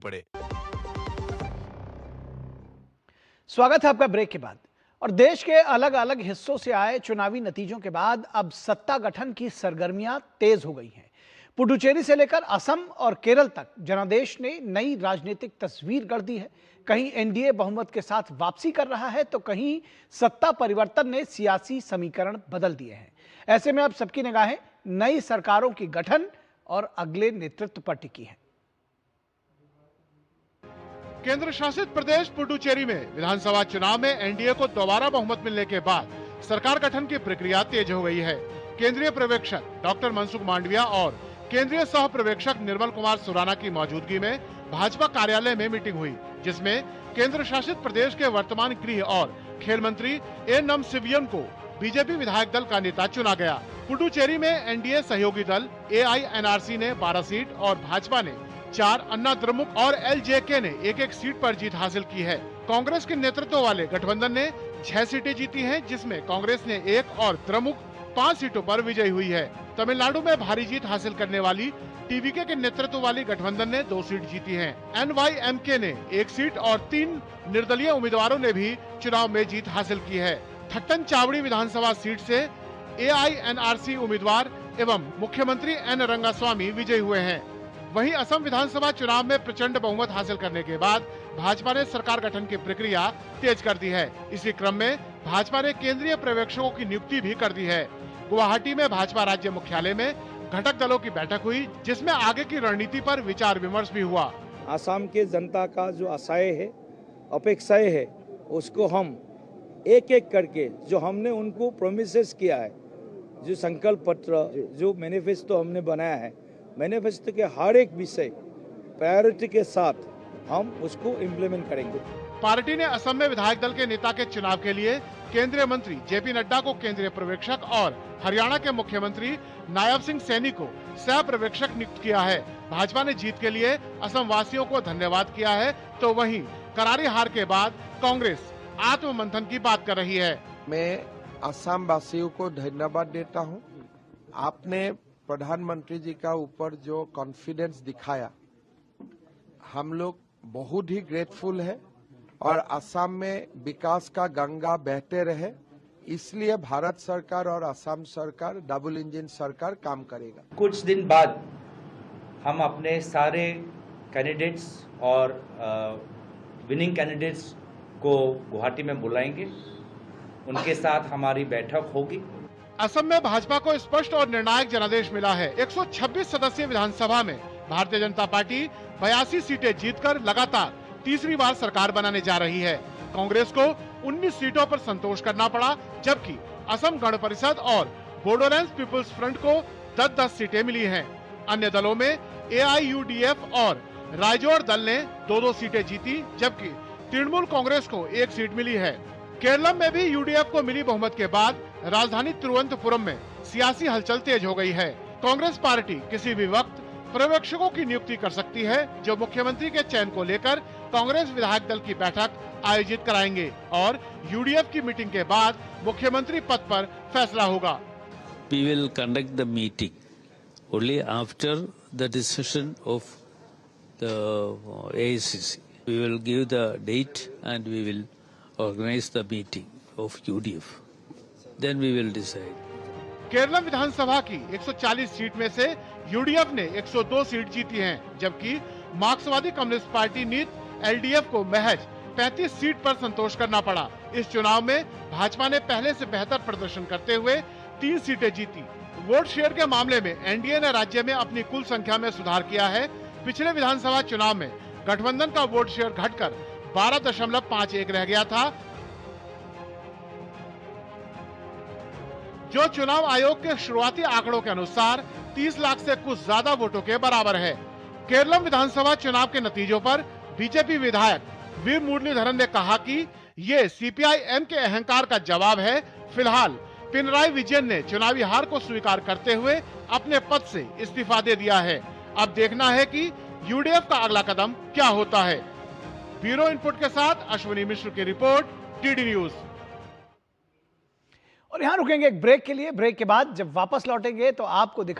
पड़े। स्वागत है आपका ब्रेक के बाद। और देश के अलग अलग हिस्सों से आए चुनावी नतीजों के बाद अब सत्ता गठन की सरगर्मियां तेज हो गई हैं। पुडुचेरी से लेकर असम और केरल तक जनादेश ने नई राजनीतिक तस्वीर गढ़ दी है। कहीं एनडीए बहुमत के साथ वापसी कर रहा है तो कहीं सत्ता परिवर्तन ने सियासी समीकरण बदल दिए हैं। ऐसे में अब सबकी निगाहें नई सरकारों की गठन और अगले नेतृत्व पर टिकी हैं। केंद्र शासित प्रदेश पुडुचेरी में विधानसभा चुनाव में एनडीए को दोबारा बहुमत मिलने के बाद सरकार गठन की प्रक्रिया तेज हो गई है। केंद्रीय पर्यवेक्षक डॉक्टर मनसुख मांडविया और केंद्रीय सह पर्यवेक्षक निर्मल कुमार सुराना की मौजूदगी में भाजपा कार्यालय में मीटिंग हुई, जिसमें केंद्र शासित प्रदेश के वर्तमान गृह और खेल मंत्री ए नमसिवियन को बीजेपी विधायक दल का नेता चुना गया। पुडुचेरी में एनडीए सहयोगी दल एआईएनआरसी ने 12 सीट और भाजपा ने 4, अन्ना द्रमुक और एलजेके ने एक सीट पर जीत हासिल की है। कांग्रेस के नेतृत्व वाले गठबंधन ने 6 सीटें जीती हैं, जिसमें कांग्रेस ने 1 और द्रमुक 5 सीटों पर विजयी हुई है। तमिलनाडु में भारी जीत हासिल करने वाली टीवीके के नेतृत्व वाली गठबंधन ने 2 सीट जीती हैं। एनवाईएमके ने 1 सीट और 3 निर्दलीय उम्मीदवारों ने भी चुनाव में जीत हासिल की है। थट्टन चावड़ी विधानसभा सीट से एआईएनआरसी उम्मीदवार एवं मुख्यमंत्री एन रंगास्वामी विजयी हुए हैं। वहीं असम विधानसभा चुनाव में प्रचंड बहुमत हासिल करने के बाद भाजपा ने सरकार गठन की प्रक्रिया तेज कर दी है। इसी क्रम में भाजपा ने केंद्रीय पर्यवेक्षकों की नियुक्ति भी कर दी है। गुवाहाटी में भाजपा राज्य मुख्यालय में घटक दलों की बैठक हुई, जिसमें आगे की रणनीति पर विचार विमर्श भी हुआ। आसाम के जनता का जो आशाएं है, अपेक्षाएं है, उसको हम एक एक करके जो हमने उनको प्रोमिसेस किया है, जो संकल्प पत्र, जो मैनिफेस्टो हमने बनाया है, मैनिफेस्टो के हर एक विषय प्रायोरिटी के साथ हम उसको इम्प्लीमेंट करेंगे। पार्टी ने असम में विधायक दल के नेता के चुनाव के लिए केंद्रीय मंत्री जेपी नड्डा को केंद्रीय पर्यवेक्षक और हरियाणा के मुख्यमंत्री नायब सिंह सैनी को सह पर्यवेक्षक नियुक्त किया है। भाजपा ने जीत के लिए असम वासियों को धन्यवाद किया है, तो वहीं करारी हार के बाद कांग्रेस आत्ममंथन की बात कर रही है। मैं असम वासियों को धन्यवाद देता हूँ। आपने प्रधानमंत्री जी का ऊपर जो कॉन्फिडेंस दिखाया, हम लोग बहुत ही ग्रेटफुल है और असम में विकास का गंगा बहते रहे, इसलिए भारत सरकार और असम सरकार डबल इंजन सरकार काम करेगा। कुछ दिन बाद हम अपने सारे कैंडिडेट्स और विनिंग कैंडिडेट्स को गुवाहाटी में बुलाएंगे, उनके साथ हमारी बैठक होगी। असम में भाजपा को स्पष्ट और निर्णायक जनादेश मिला है। 126 सदस्यीय विधानसभा में भारतीय जनता पार्टी 82 सीटें जीतकर लगातार तीसरी बार सरकार बनाने जा रही है। कांग्रेस को 19 सीटों पर संतोष करना पड़ा, जबकि असम गण परिषद और बोडोलैंड पीपुल्स फ्रंट को 10-10 सीटें मिली हैं। अन्य दलों में एआईयूडीएफ और राइजोर दल ने 2-2 सीटें जीती, जबकि तृणमूल कांग्रेस को 1 सीट मिली है। केरलम में भी यूडीएफ को मिली बहुमत के बाद राजधानी तिरुवनंतपुरम में सियासी हलचल तेज हो गई है। कांग्रेस पार्टी किसी भी वक्त पर्यवेक्षकों की नियुक्ति कर सकती है, जो मुख्यमंत्री के चयन को लेकर कांग्रेस विधायक दल की बैठक आयोजित कराएंगे और यूडीएफ की मीटिंग के बाद मुख्यमंत्री पद पर फैसला होगा। We will conduct the meeting only after the decision of the AICC. We will give the date and we will organize the meeting of UDF. Then we will decide. Kerala विधानसभा की 140 seat में से यूडीएफ ने 102 seat जीती हैं, जबकि मार्क्सवादी communist party नीत LDF को महज 35 सीट पर संतोष करना पड़ा। इस चुनाव में भाजपा ने पहले से बेहतर प्रदर्शन करते हुए 3 सीटें जीती। वोट शेयर के मामले में एनडीए ने राज्य में अपनी कुल संख्या में सुधार किया है। पिछले विधानसभा चुनाव में गठबंधन का वोट शेयर घटकर 12.51 रह गया था, जो चुनाव आयोग के शुरुआती आंकड़ों के अनुसार 30 लाख से कुछ ज्यादा वोटों के बराबर है। केरलम विधानसभा चुनाव के नतीजों पर बीजेपी विधायक वीर मुरलीधरन ने कहा कि ये सीपीआई-एम के अहंकार का जवाब है। फिलहाल पिनराई विजयन ने चुनावी हार को स्वीकार करते हुए अपने पद से इस्तीफा दे दिया है। अब देखना है कि यूडीएफ का अगला कदम क्या होता है। ब्यूरो इनपुट के साथ अश्विनी मिश्र की रिपोर्ट, डीडी न्यूज। और यहां रुकेंगे एक ब्रेक के लिए। ब्रेक के बाद जब वापस लौटेंगे तो आपको